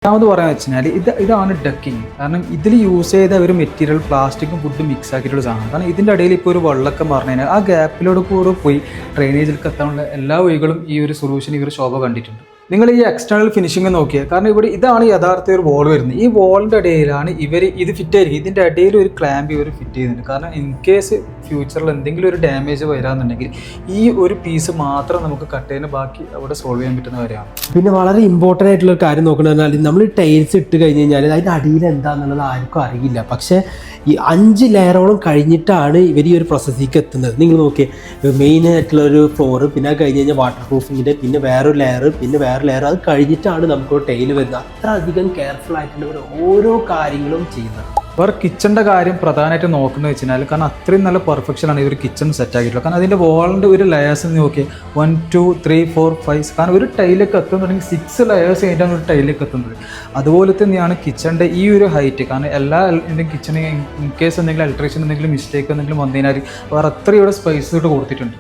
രണ്ടാമത് പറയാന്ന് വെച്ചാൽ ഇതാണ് ഡക്കിങ്. കാരണം ഇതിൽ യൂസ് ചെയ്ത ഒരു മെറ്റീരിയൽ പ്ലാസ്റ്റിക്കും ഫുഡും മിക്സ് ആക്കിയിട്ടുള്ള സാധനം. കാരണം ഇതിൻ്റെ ഇടയിൽ ഇപ്പോൾ ഒരു വെള്ളമൊക്കെ പറഞ്ഞു കഴിഞ്ഞാൽ ആ ഗ്യാപ്പിലൂടെ കൂടെ പോയി ഡ്രെയിനേജിലേക്ക് എത്താനുള്ള എല്ലാ വഴികളും ഈ ഒരു സൊല്യൂഷൻ ഈ ഒരു ശോഭ കണ്ടിട്ടുണ്ട്. നിങ്ങൾ ഈ എക്സ്റ്റേണൽ ഫിനിഷിങ് നോക്കിയാൽ, കാരണം ഇവിടെ ഇതാണ് യഥാർത്ഥ ഒരു വോൾ വരുന്നത്. ഈ വോളിൻ്റെ ഇടയിലാണ് ഇത് ഫിറ്റ് ആയിരിക്കും. ഇതിൻ്റെ ഇടയിൽ ഒരു ക്ലാമ്പ് ഇവർ ഫിറ്റ് ചെയ്യുന്നുണ്ട്. കാരണം ഇൻ കേസ് ഫ്യൂച്ചറിൽ എന്തെങ്കിലും ഒരു ഡാമേജ് വരാമെന്നുണ്ടെങ്കിൽ ഈ ഒരു പീസ് മാത്രം നമുക്ക് കട്ട് ചെയ്യുന്ന ബാക്കി അവിടെ സോൾവ് ചെയ്യാൻ പറ്റുന്ന കാര്യമാണ്. പിന്നെ വളരെ ഇമ്പോർട്ടൻ്റ് ആയിട്ടുള്ള ഒരു കാര്യം നോക്കണമെന്നാൽ നമ്മൾ ടൈൽസ് ഇട്ട് കഴിഞ്ഞ് കഴിഞ്ഞാൽ അതിൻ്റെ അടിയിൽ എന്താണെന്നുള്ളത് ആർക്കും അറിയില്ല. പക്ഷേ ഈ 5 ലെയറോളം കഴിഞ്ഞിട്ടാണ് ഇവർ ഈ ഒരു പ്രോസസ്സിലേക്ക് എത്തുന്നത്. നിങ്ങൾ നോക്കിയേ, മെയിൻ ആയിട്ടുള്ള ഒരു ഫ്ലോറ്, പിന്നെ കഴിഞ്ഞ് കഴിഞ്ഞാൽ വാട്ടർ പ്രൂഫിങ്ങിൻ്റെ, പിന്നെ വേറൊരു ലെയർ, പിന്നെ വേറെ ലെയർ, അത് കഴിഞ്ഞിട്ടാണ് നമുക്ക് ടൈല് വരുന്നത്. അത്ര അധികം കെയർഫുൾ ആയിട്ടാണ് ഇവർ ഓരോ കാര്യങ്ങളും ചെയ്യുന്നത്. വേറെ കിച്ചൻ്റെ കാര്യം പ്രധാനമായിട്ട് നോക്കുന്നത് വെച്ചാൽ, കാരണം അത്രയും നല്ല പെർഫെക്ഷനാണ് ഈ ഒരു കിച്ചൺ സെറ്റ് ആക്കിയിട്ടുള്ളത്. കാരണം അതിൻ്റെ വാളിൻ്റെ ഒരു ലെയേഴ്സ് നോക്കി 1 2 3 4 5, കാരണം ഒരു ടൈലേക്ക് എത്തുന്നുണ്ടെങ്കിൽ 6 ലെയേഴ്സ് കഴിഞ്ഞിട്ടാണ് ഒരു ടൈലേക്ക് എത്തുന്നത്. അതുപോലെ തന്നെയാണ് കിച്ചൻ്റെ ഈ ഒരു ഹൈറ്റ്. കാരണം എല്ലാ കിച്ചണിൽ ഇൻ കേസ് എന്തെങ്കിലും ഇലക്ട്രീഷ്യൻ എന്തെങ്കിലും മിസ്റ്റേക്ക് എന്തെങ്കിലും വന്നു കഴിഞ്ഞാൽ വേറെ അത്രയും ഇവിടെ സ്പേസ് ഇട്ട് കൊടുത്തിട്ടുണ്ട്.